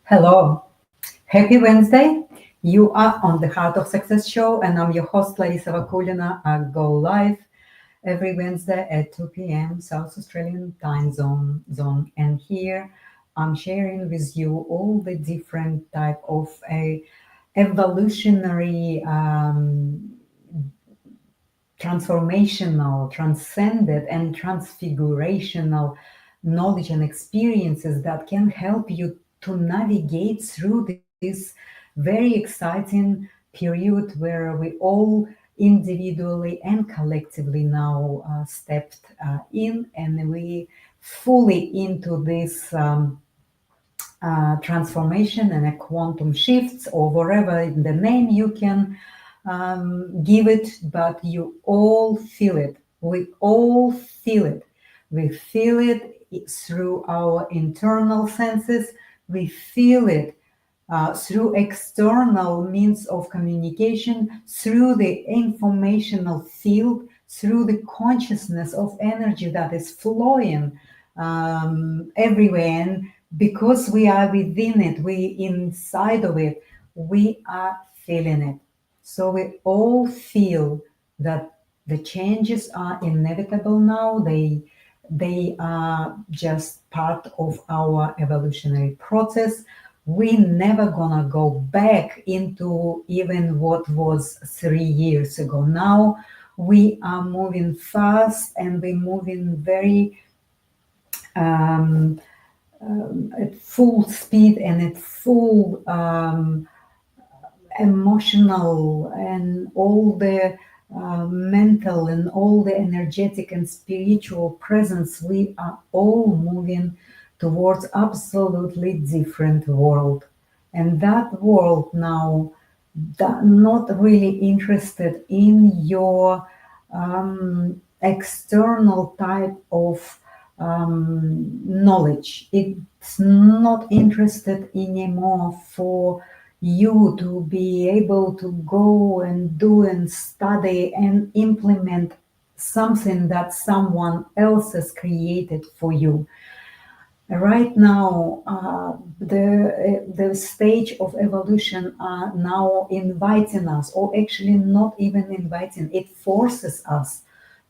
Hello, happy Wednesday. You are on the Heart of Success show, and I'm your host, Larissa Vakulina. I go live every Wednesday at 2 p.m. South Australian time zone. And here I'm sharing with you all the different type of evolutionary transformational, transcended, and transfigurational knowledge and experiences that can help you to navigate through this very exciting period where we all individually and collectively now stepped in, and we fully into this transformation and a quantum shifts, or whatever the name you can give it, but you all feel it. We all feel it. We feel it through our internal senses. We feel it through external means of communication, through the informational field, through the consciousness of energy that is flowing everywhere. And because we are within it, we inside of it, we are feeling it. So we all feel that the changes are inevitable now. They are just part of our evolutionary process. We never gonna go back into even what was 3 years ago. Now we are moving fast, and we're moving very at full speed and at full emotional and all the mental and all the energetic and spiritual presence. We are all moving towards absolutely different world, and that world now not really interested in your external type of knowledge. It's not interested anymore for you to be able to go and do and study and implement something that someone else has created for you. Right now, the stage of evolution are now inviting us, or actually not even inviting, it forces us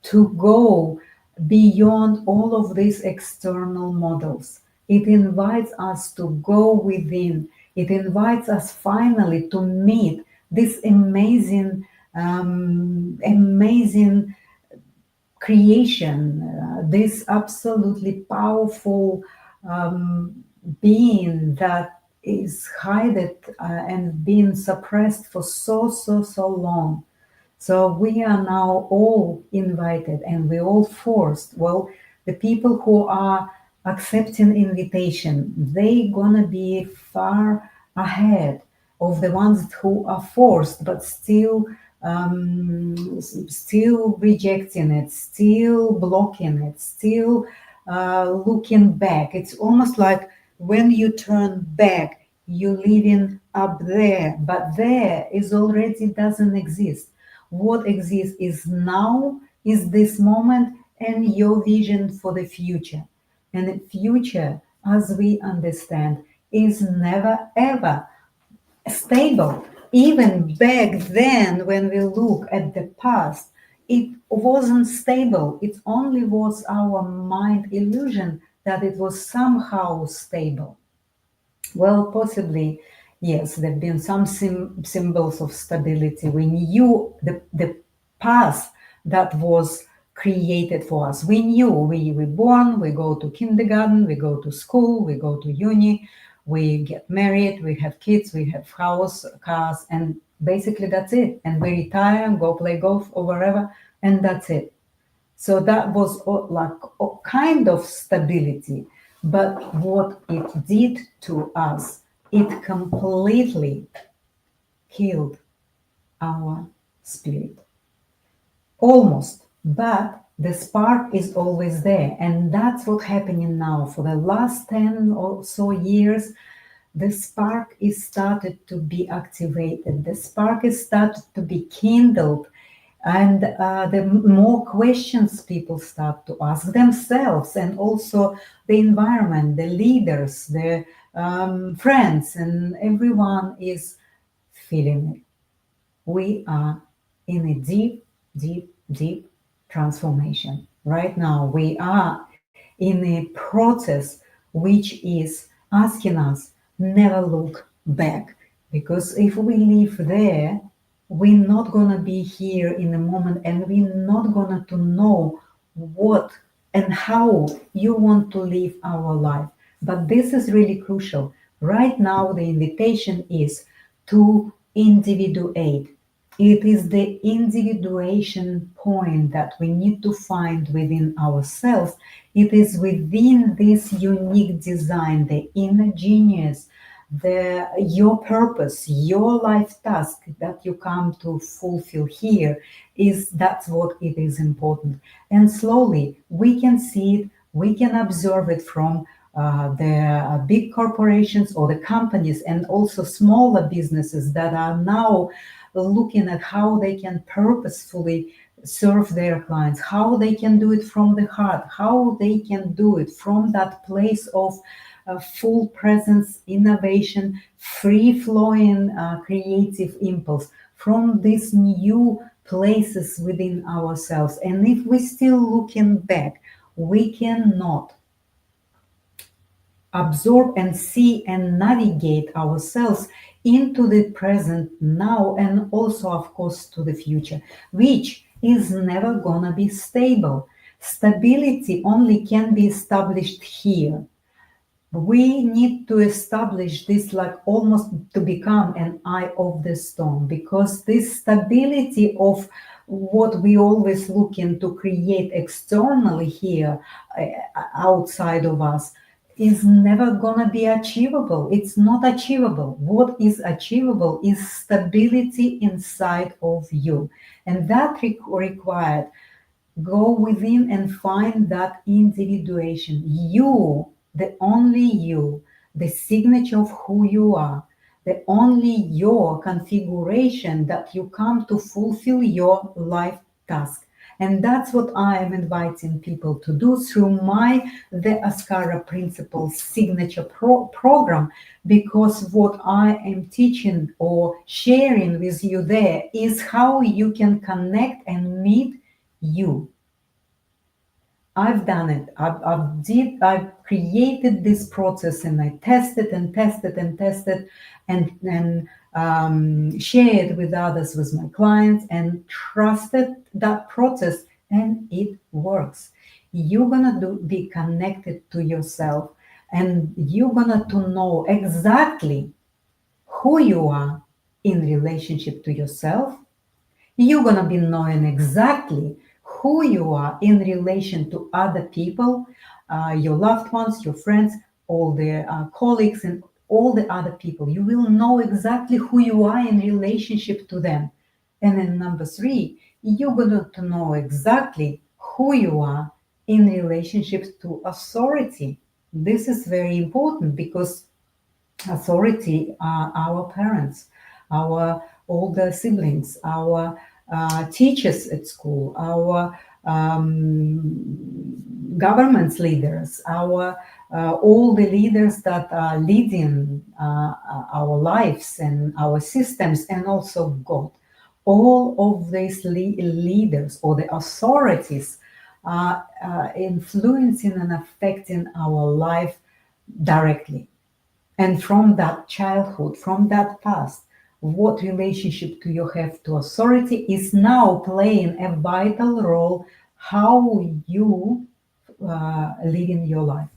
to go beyond all of these external models. It invites us to go within. It invites us finally to meet this amazing creation, this absolutely powerful being that is hidden and being suppressed for so long. So we are now all invited, and we all forced. Well, the people who are accepting invitation, they gonna be far ahead of the ones who are forced, but still rejecting it, still blocking it, still looking back. It's almost like when you turn back, you're living up there, but there is already doesn't exist. What exists is now, is this moment, and your vision for the future. And the future, as we understand, is never ever stable. Even back then, when we look at the past, it wasn't stable. It only was our mind illusion that it was somehow stable. Well, possibly, yes, there have been some symbols of stability. We knew the path that was created for us. We knew we were born, we go to kindergarten, we go to school, we go to uni, we get married, we have kids, we have house, cars, and basically that's it. And we retire and go play golf or wherever, and that's it. So that was like a kind of stability. But what it did to us, it completely killed our spirit. Almost. But the spark is always there. And that's what's happening now. For the last 10 or so years, the spark is started to be activated. The spark is started to be kindled And the more questions people start to ask themselves, and also the environment, the leaders, the friends, and everyone is feeling it. We are in a deep, deep, deep transformation. Right now, we are in a process which is asking us never look back. Because if we live there, we're not gonna be here in a moment, and we're not gonna to know what and how you want to live our life. But this is really crucial. Right now, the invitation is to individuate. It is the individuation point that we need to find within ourselves. It is within this unique design, the inner genius, the your purpose, your life task that you come to fulfill here, is that's what it is important. And slowly we can see it, we can observe it from the big corporations or the companies, and also smaller businesses that are now looking at how they can purposefully serve their clients, how they can do it from the heart, how they can do it from that place of full presence, innovation, free flowing creative impulse, from these new places within ourselves. And if we're still looking back, we cannot absorb and see and navigate ourselves into the present now, and also of course to the future, which is never gonna be stable. Stability only can be established here. We need to establish this, like almost to become an eye of the storm, because this stability of what we always looking to create externally here, uh, outside of us, is never gonna be achievable. It's not achievable. What is achievable is stability inside of you, and that required go within and find that individuation. You, the only you, the signature of who you are, the only your configuration that you come to fulfill your life task. And that's what I am inviting people to do through my The Ascara Principles signature program, because what I am teaching or sharing with you there is how you can connect and meet you. I've done it. I've created this process, and I tested and tested and tested, and shared with others, with my clients, and trusted that process, and it works. You're gonna be connected to yourself, and you're gonna to know exactly who you are in relationship to yourself. You're going to be knowing exactly who you are in relation to other people, your loved ones, your friends, all the colleagues, and all the other people. You will know exactly who you are in relationship to them. And then number three, you're going to know exactly who you are in relationship to authority. This is very important, because authority are our parents, our older siblings, our teachers at school, our government leaders, our all the leaders that are leading our lives and our systems, and also God. All of these leaders or the authorities are influencing and affecting our life directly. And from that childhood, from that past, what relationship do you have to authority is now playing a vital role how you live in your life.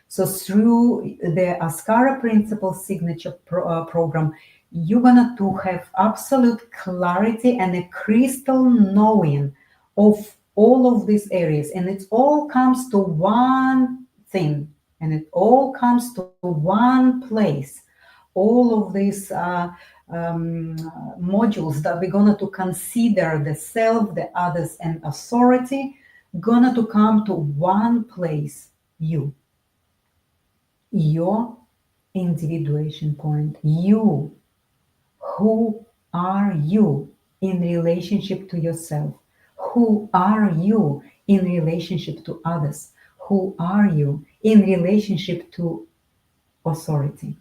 So through the Ascara Principle Signature program, you're gonna to have absolute clarity and a crystal knowing of all of these areas, and it all comes to one thing, and it all comes to one place. All of these modules that we're gonna to consider, the self, the others, and authority, gonna to come to one place: you, your individuation point. You, who are you? in relationship to yourself? Who are you in relationship to others? Who are you in relationship to authority?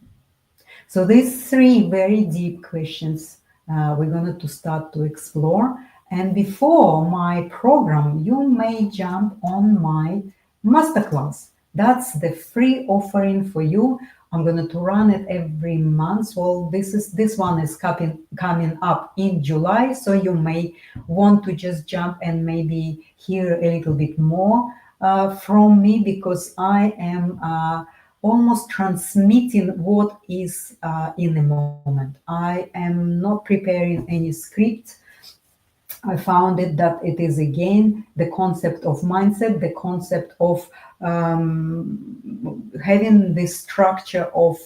So these three very deep questions we're going to start to explore. And before my program, you may jump on my masterclass. That's the free offering for you. I'm going to run it every month. Well, this one is coming up in July, so you may want to just jump and maybe hear a little bit more from me, because I am almost transmitting what is in the moment. I am not preparing any script. I found it that it is again the concept of mindset, the concept of having this structure of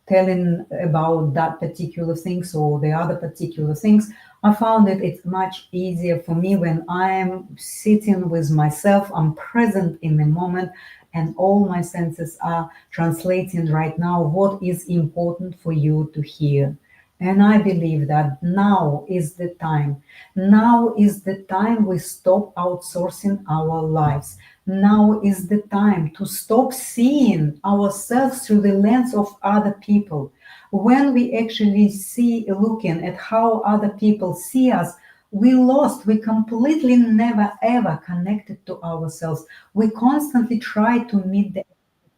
telling about that particular things or the other particular things. I found that it's much easier for me when I am sitting with myself, I'm present in the moment, and all my senses are translating right now what is important for you to hear. And I believe that now is the time. Now is the time we stop outsourcing our lives. Now is the time to stop seeing ourselves through the lens of other people. When we actually see, looking at how other people see us, we completely never ever connected to ourselves. We constantly try to meet the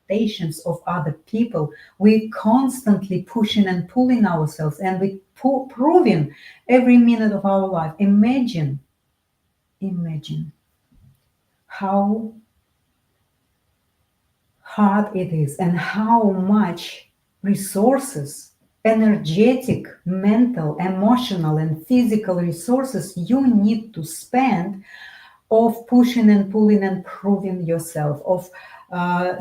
expectations of other people. We constantly pushing and pulling ourselves, and we proving every minute of our life. Imagine how hard it is and how much resources, energetic, mental, emotional, and physical resources you need to spend of pushing and pulling and proving yourself, of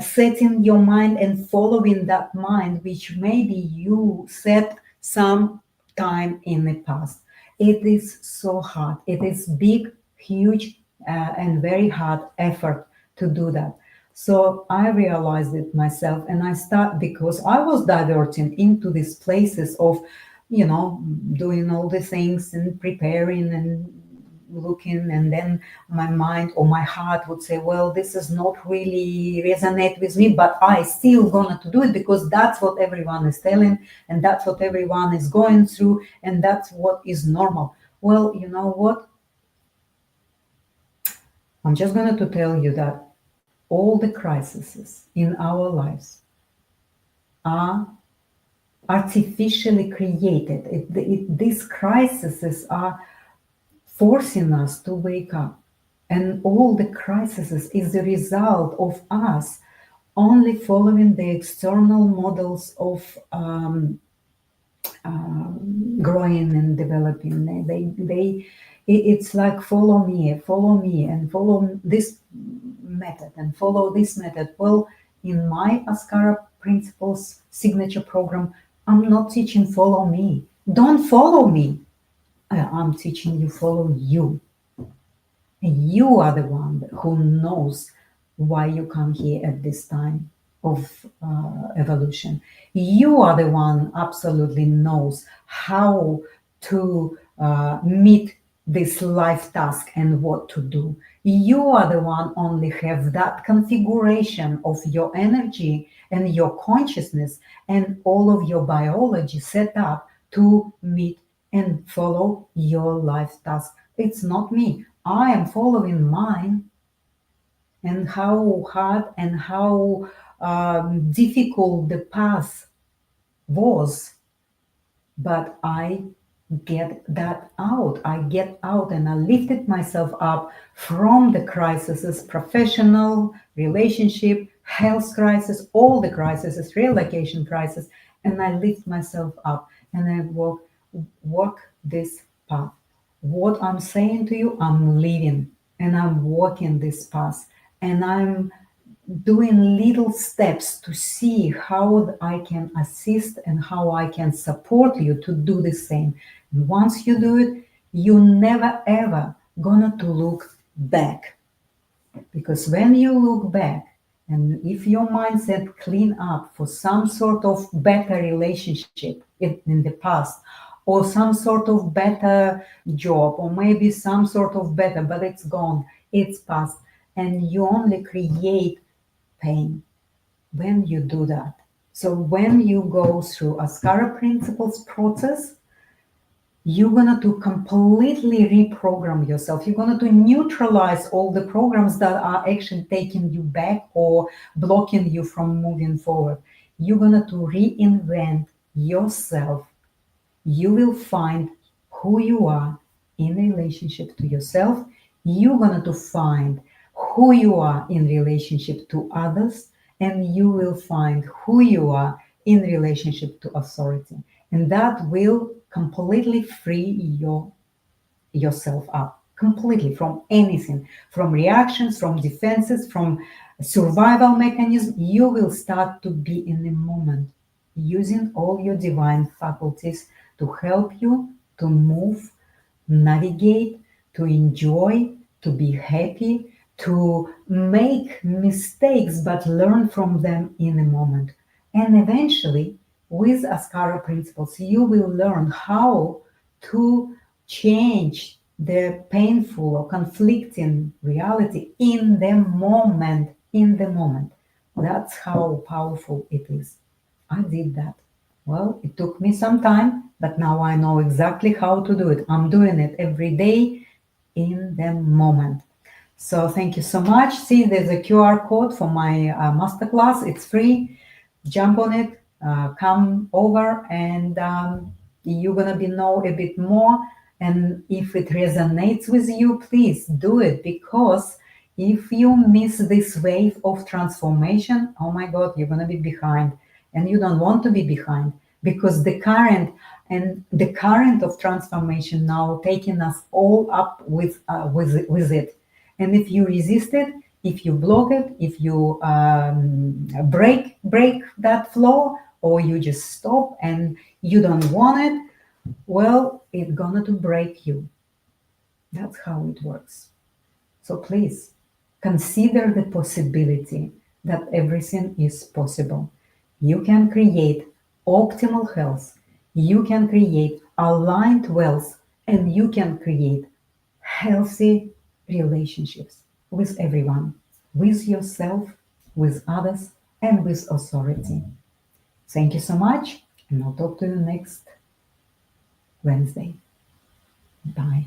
setting your mind and following that mind, which maybe you set some time in the past. It is so hard. It is big, huge, and very hard effort to do that. So I realized it myself, and I start because I was diverting into these places of, doing all the things and preparing and looking, and then my mind or my heart would say, well, this is not really resonate with me, but I still gonna to do it because that's what everyone is telling, and that's what everyone is going through, and that's what is normal. Well, you know what, I'm just going to tell you that all the crises in our lives are artificially created. These crises are forcing us to wake up. And all the crises is the result of us only following the external models of growing and developing. It's like follow me, and follow this method and follow this method. Well, in my Askara Principles signature program, I'm not teaching follow me. Don't follow me. I'm teaching you follow you. And you are the one who knows why you come here at this time of evolution. You are the one absolutely knows how to meet this life task and what to do. You are the one only have that configuration of your energy and your consciousness and all of your biology set up to meet and follow your life task. It's not me. I am following mine, and how hard and how difficult the path was, but I get that out. I get out and I lifted myself up from the crises, professional, relationship, health crisis, all the crises, relocation crisis, and I lift myself up and I walk this path. What I'm saying to you, I'm living and I'm walking this path, and I'm doing little steps to see how I can assist and how I can support you to do the same. And once you do it, you never ever gonna to look back. Because when you look back, and if your mindset clean up for some sort of better relationship in the past, or some sort of better job, or maybe some sort of better, but it's gone, it's past, and you only create pain when you do that. So when you go through Askara principles process, you're gonna to completely reprogram yourself. You're gonna to neutralize all the programs that are actually taking you back or blocking you from moving forward. You're gonna to reinvent yourself. You will find who you are in relationship to yourself. You're going to find who you are in relationship to others, and you will find who you are in relationship to authority. And that will completely free yourself up completely from anything, from reactions, from defenses, from survival mechanism. You will start to be in the moment, using all your divine faculties to help you to move, navigate, to enjoy, to be happy, to make mistakes but learn from them in a moment. And eventually, with Askara principles, you will learn how to change the painful or conflicting reality in the moment. In the moment. That's how powerful it is. I did that. Well, it took me some time, but now I know exactly how to do it. I'm doing it every day in the moment. So thank you so much. See, there's a QR code for my masterclass. It's free. Jump on it, come over, and you're gonna be know a bit more. And if it resonates with you, please do it, because if you miss this wave of transformation, oh my God, you're gonna be behind, and you don't want to be behind, because the current of transformation now taking us all up with it. And if you resist it, if you block it, if you break that flow, or you just stop and you don't want it, well, it's gonna to break you. That's how it works. So please consider the possibility that everything is possible. You can create optimal health, you can create aligned wealth, and you can create healthy relationships with everyone, with yourself, with others, and with authority. Thank you so much, and I'll talk to you next Wednesday. Bye.